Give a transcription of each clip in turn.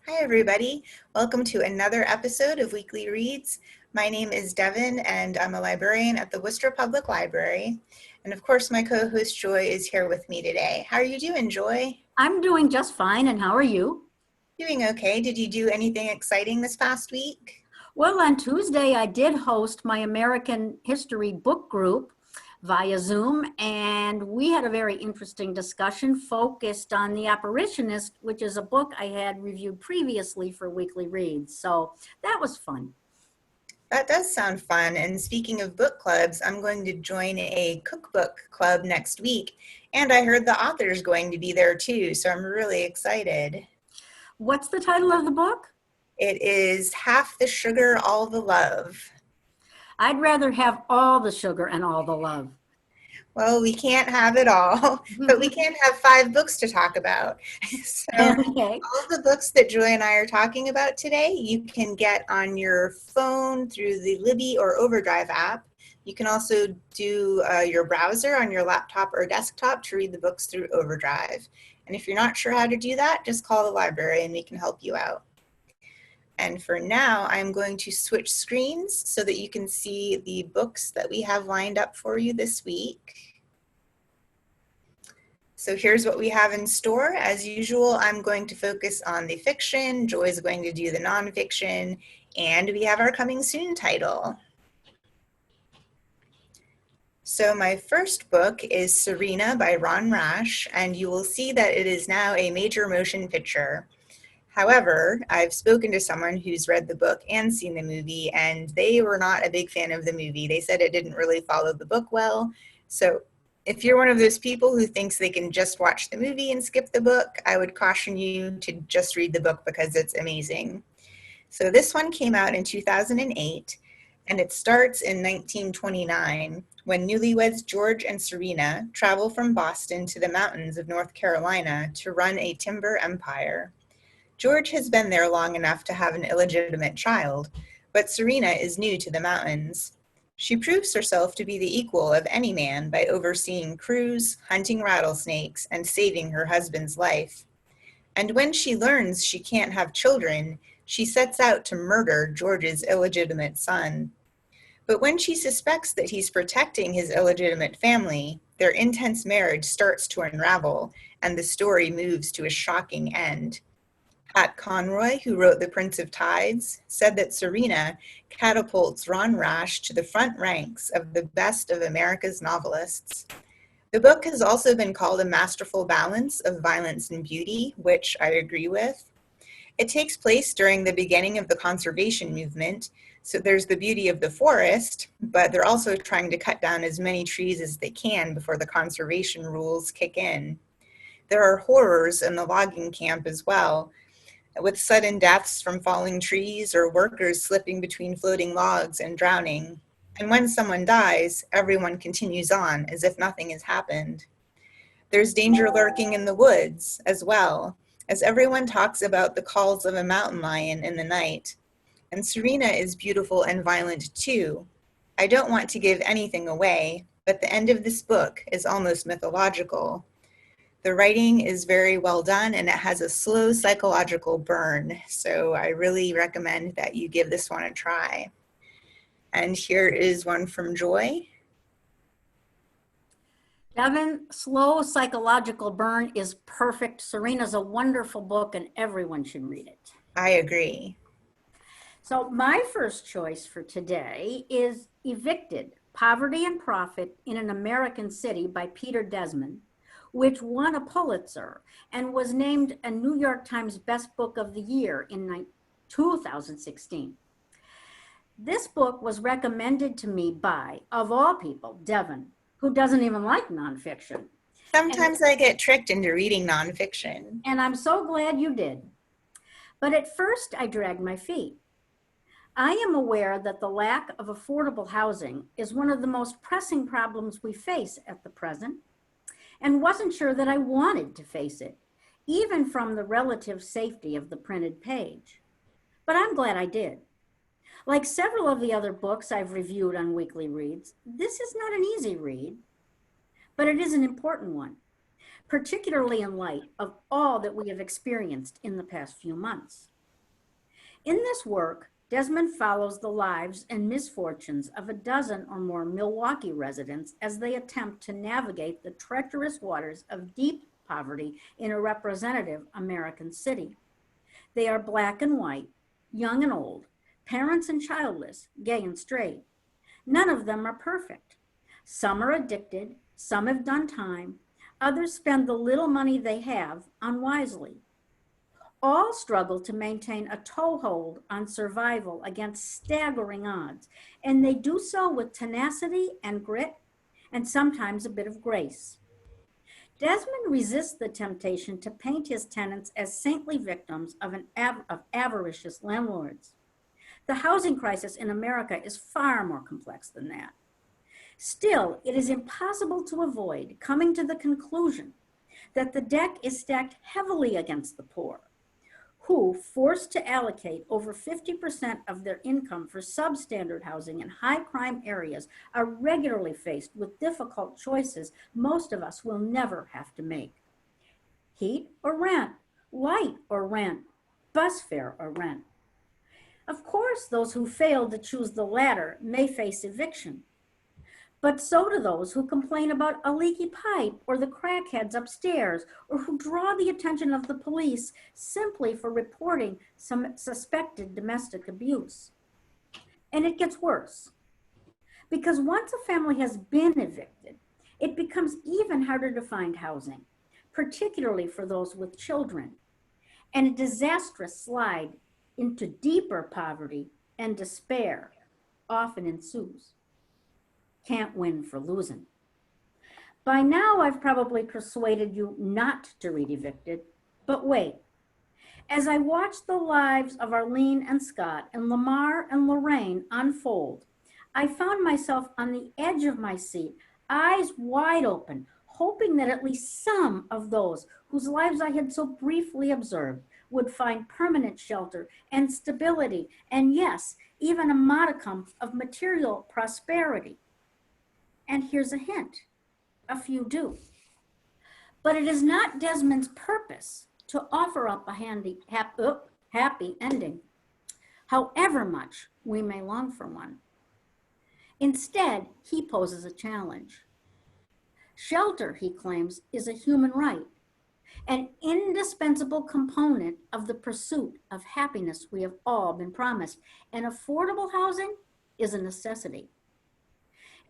Hi, everybody. Welcome to another episode of Weekly Reads. My name is Devon, and I'm a librarian at the Worcester Public Library. And of course, my co-host Joy is here with me today. How are you doing, Joy? I'm doing just fine, and how are you? Doing okay. Did you do anything exciting this past week? Well, on Tuesday, I did host my American History book group via Zoom, and we had a very interesting discussion focused on The Apparitionist, which is a book I had reviewed previously for Weekly Reads. So that was fun. That does sound fun. And speaking of book clubs, I'm going to join a cookbook club next week. And I heard the author's going to be there too, so I'm really excited. What's the title of the book? It is Half the Sugar, All the Love. I'd rather have all the sugar and all the love. Well, we can't have it all, but we can have 5 books to talk about. So Okay. all of the books that Joy and I are talking about today, you can get on your phone through the Libby or Overdrive app. You can also do your browser on your laptop or desktop to read the books through Overdrive. And if you're not sure how to do that, just call the library and we can help you out. And for now, I'm going to switch screens so that you can see the books that we have lined up for you this week. So here's what we have in store. As usual, I'm going to focus on the fiction, Joy's going to do the nonfiction, and we have our coming soon title. So my first book is Serena by Ron Rash, and you will see that it is now a major motion picture. However, I've spoken to someone who's read the book and seen the movie, and they were not a big fan of the movie. They said it didn't really follow the book well. So if you're one of those people who thinks they can just watch the movie and skip the book, I would caution you to just read the book because it's amazing. So this one came out in 2008, and it starts in 1929 when newlyweds George and Serena travel from Boston to the mountains of North Carolina to run a timber empire. George has been there long enough to have an illegitimate child, but Serena is new to the mountains. She proves herself to be the equal of any man by overseeing crews, hunting rattlesnakes, and saving her husband's life. And when she learns she can't have children, she sets out to murder George's illegitimate son. But when she suspects that he's protecting his illegitimate family, their intense marriage starts to unravel, and the story moves to a shocking end. Pat Conroy, who wrote The Prince of Tides, said that Serena catapults Ron Rash to the front ranks of the best of America's novelists. The book has also been called a masterful balance of violence and beauty, which I agree with. It takes place during the beginning of the conservation movement, so there's the beauty of the forest, but they're also trying to cut down as many trees as they can before the conservation rules kick in. There are horrors in the logging camp as well, with sudden deaths from falling trees or workers slipping between floating logs and drowning. And when someone dies, everyone continues on as if nothing has happened. There's danger lurking in the woods as well, as everyone talks about the calls of a mountain lion in the night. And Serena is beautiful and violent too. I don't want to give anything away, but the end of this book is almost mythological. The writing is very well done and it has a slow psychological burn, so I really recommend that you give this one a try. And here is one from Joy. Devon, Slow Psychological Burn is perfect. Serena's a wonderful book and everyone should read it. I agree. So my first choice for today is Evicted, Poverty and Profit in an American City by Peter Desmond, which won a Pulitzer and was named a New York Times Best Book of the Year in 2016. This book was recommended to me by, of all people, Devon, who doesn't even like nonfiction. Sometimes I get tricked into reading nonfiction. And I'm so glad you did. But at first I dragged my feet. I am aware that the lack of affordable housing is one of the most pressing problems we face at the present, and wasn't sure that I wanted to face it, even from the relative safety of the printed page. But I'm glad I did. Like several of the other books I've reviewed on Weekly Reads, this is not an easy read, but it is an important one, particularly in light of all that we have experienced in the past few months. In this work, Desmond follows the lives and misfortunes of a dozen or more Milwaukee residents as they attempt to navigate the treacherous waters of deep poverty in a representative American city. They are black and white, young and old, parents and childless, gay and straight. None of them are perfect. Some are addicted, some have done time, others spend the little money they have unwisely. All struggle to maintain a toehold on survival against staggering odds, and they do so with tenacity and grit, and sometimes a bit of grace. Desmond resists the temptation to paint his tenants as saintly victims of avaricious landlords. The housing crisis in America is far more complex than that. Still, it is impossible to avoid coming to the conclusion that the deck is stacked heavily against the poor, who, forced to allocate over 50% of their income for substandard housing in high crime areas, are regularly faced with difficult choices most of us will never have to make. Heat or rent, light or rent, bus fare or rent. Of course, those who fail to choose the latter may face eviction, but so do those who complain about a leaky pipe or the crackheads upstairs, or who draw the attention of the police simply for reporting some suspected domestic abuse. And it gets worse, because once a family has been evicted, it becomes even harder to find housing, particularly for those with children, and a disastrous slide into deeper poverty and despair often ensues. Can't win for losing. By now, I've probably persuaded you not to read Evicted, but wait. As I watch the lives of Arlene and Scott and Lamar and Lorraine unfold, I found myself on the edge of my seat, eyes wide open, hoping that at least some of those whose lives I had so briefly observed would find permanent shelter and stability, and yes, even a modicum of material prosperity. And here's a hint, a few do. But it is not Desmond's purpose to offer up a happy ending, however much we may long for one. Instead, he poses a challenge. Shelter, he claims, is a human right, an indispensable component of the pursuit of happiness we have all been promised, and affordable housing is a necessity.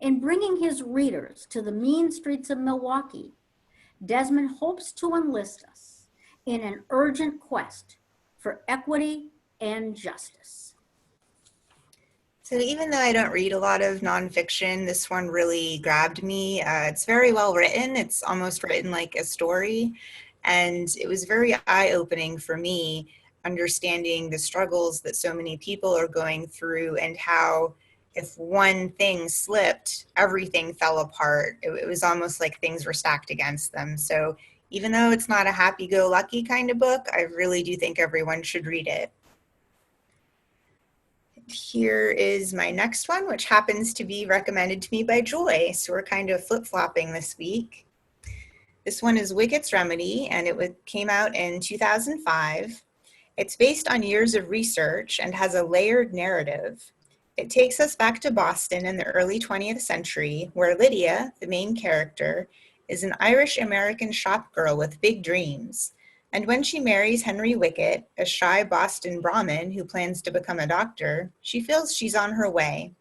In bringing his readers to the mean streets of Milwaukee, Desmond hopes to enlist us in an urgent quest for equity and justice. So even though I don't read a lot of nonfiction, this one really grabbed me. It's very well written. It's almost written like a story. And it was very eye-opening for me, understanding the struggles that so many people are going through and how if one thing slipped, everything fell apart. It was almost like things were stacked against them. So even though it's not a happy-go-lucky kind of book, I really do think everyone should read it. Here is my next one, which happens to be recommended to me by Joy. So we're kind of flip-flopping this week. This one is Wicket's Remedy, and it came out in 2005. It's based on years of research and has a layered narrative. It takes us back to Boston in the early 20th century, where Lydia, the main character, is an Irish-American shop girl with big dreams. And when she marries Henry Wicket, a shy Boston Brahmin who plans to become a doctor, she feels she's on her way.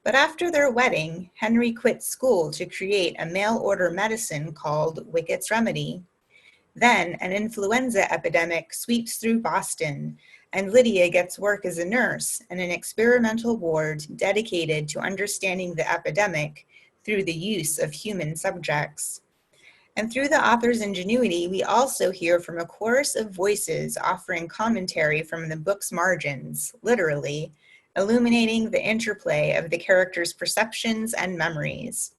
But after their wedding, Henry quits school to create a mail-order medicine called Wicket's Remedy. Then an influenza epidemic sweeps through Boston, and Lydia gets work as a nurse in an experimental ward dedicated to understanding the epidemic through the use of human subjects. And through the author's ingenuity, we also hear from a chorus of voices offering commentary from the book's margins, literally, illuminating the interplay of the characters' perceptions and memories.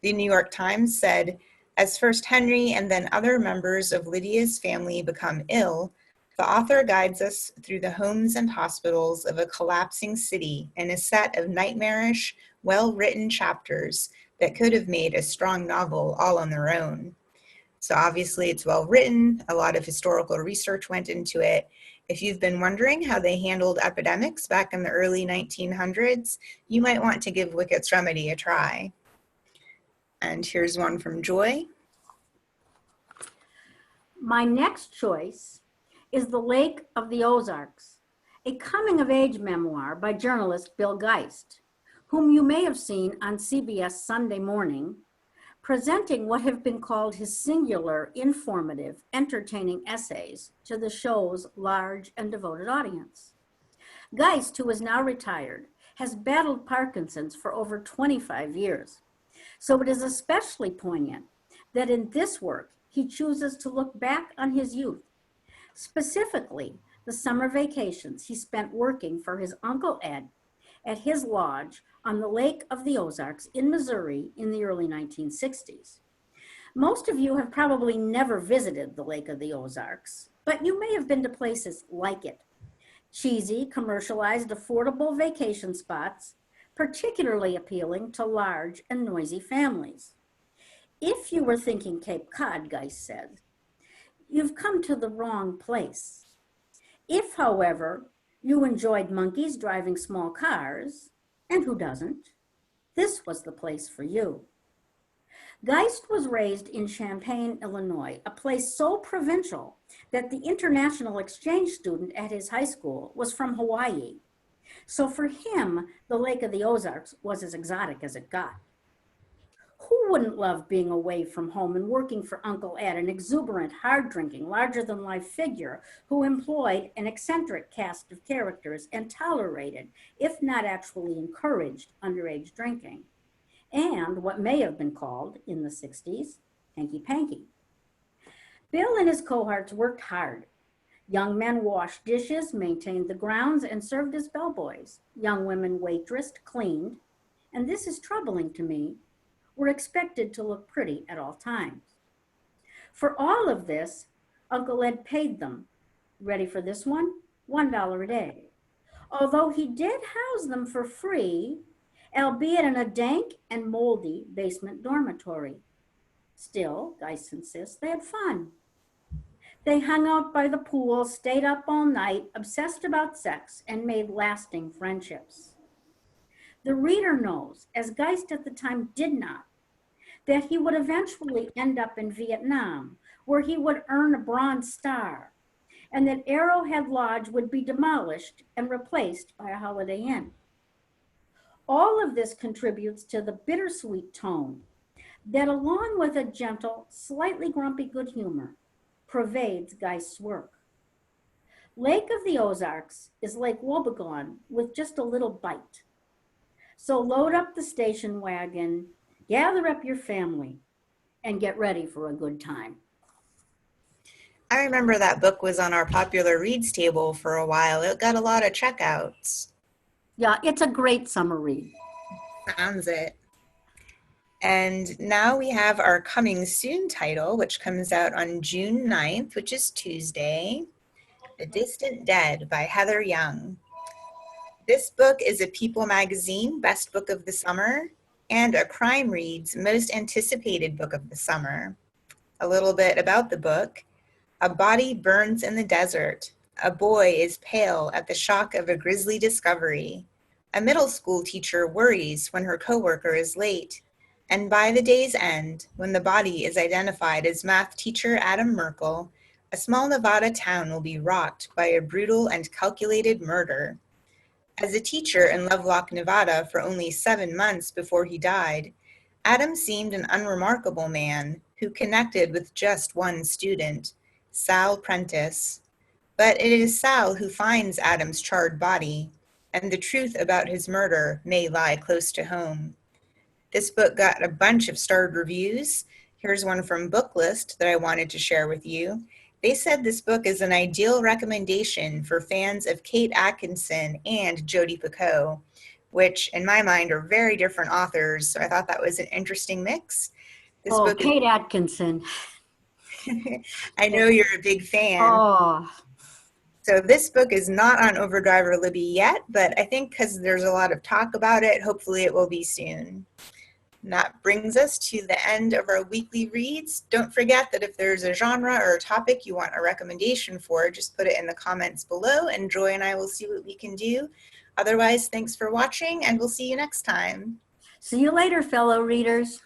The New York Times said, as first Henry and then other members of Lydia's family become ill, the author guides us through the homes and hospitals of a collapsing city in a set of nightmarish, well-written chapters that could have made a strong novel all on their own. So obviously it's well written, a lot of historical research went into it, If you've been wondering how they handled epidemics back in the early 1900s, you might want to give Wicket's Remedy a try. And here's one from Joy. My next choice is The Lake of the Ozarks, a coming-of-age memoir by journalist Bill Geist, whom you may have seen on CBS Sunday Morning, presenting what have been called his singular, informative, entertaining essays to the show's large and devoted audience. Geist, who is now retired, has battled Parkinson's for over 25 years. So it is especially poignant that in this work, he chooses to look back on his youth, specifically the summer vacations he spent working for his Uncle Ed at his lodge on the Lake of the Ozarks in Missouri in the early 1960s. Most of you have probably never visited the Lake of the Ozarks, but you may have been to places like it. Cheesy, commercialized, affordable vacation spots, particularly appealing to large and noisy families. If you were thinking Cape Cod, Geist said, you've come to the wrong place. If, however, you enjoyed monkeys driving small cars, and who doesn't, this was the place for you. Geist was raised in Champaign, Illinois, a place so provincial that the international exchange student at his high school was from Hawaii. So for him, the Lake of the Ozarks was as exotic as it got. Who wouldn't love being away from home and working for Uncle Ed, an exuberant, hard-drinking, larger-than-life figure who employed an eccentric cast of characters and tolerated, if not actually encouraged, underage drinking, and what may have been called, in the 60s, hanky-panky. Bill and his cohorts worked hard. Young men washed dishes, maintained the grounds, and served as bellboys. Young women waitressed, cleaned, and this is troubling to me, were expected to look pretty at all times. For all of this, Uncle Ed paid them, ready for this one, $1 a day. Although he did house them for free, albeit in a dank and moldy basement dormitory. Still, Geist insists, they had fun. They hung out by the pool, stayed up all night, obsessed about sex, and made lasting friendships. The reader knows, as Geist at the time did not, that he would eventually end up in Vietnam, where he would earn a Bronze Star, and that Arrowhead Lodge would be demolished and replaced by a Holiday Inn. All of this contributes to the bittersweet tone that, along with a gentle, slightly grumpy good humor, pervades Geist's work. Lake of the Ozarks is Lake Wobegon with just a little bite. So load up the station wagon, gather up your family, and get ready for a good time. I remember that book was on our popular reads table for a while. It got a lot of checkouts. Yeah, it's a great summer read. Sounds it. And now we have our coming soon title, which comes out on June 9th, which is Tuesday, The Distant Dead by Heather Young. This book is a People magazine Best Book of the Summer and a Crime Reads Most Anticipated Book of the Summer. A little bit about the book. A body burns in the desert. A boy is pale at the shock of a grisly discovery. A middle school teacher worries when her coworker is late. And by the day's end, when the body is identified as math teacher Adam Merkel, a small Nevada town will be rocked by a brutal and calculated murder. As a teacher in Lovelock, Nevada for only 7 months before he died, Adam seemed an unremarkable man who connected with just one student, Sal Prentice. But it is Sal who finds Adam's charred body, and the truth about his murder may lie close to home. This book got a bunch of starred reviews. Here's one from Booklist that I wanted to share with you. They said this book is an ideal recommendation for fans of Kate Atkinson and Jodi Picoult, which in my mind are very different authors, so I thought that was an interesting mix. This book Kate Atkinson. I know you're a big fan. Oh. So this book is not on Overdrive or Libby yet, but I think because there's a lot of talk about it, hopefully it will be soon. And that brings us to the end of our weekly reads. Don't forget that if there's a genre or a topic you want a recommendation for, just put it in the comments below and Joy and I will see what we can do. Otherwise, thanks for watching and we'll see you next time. See you later, fellow readers.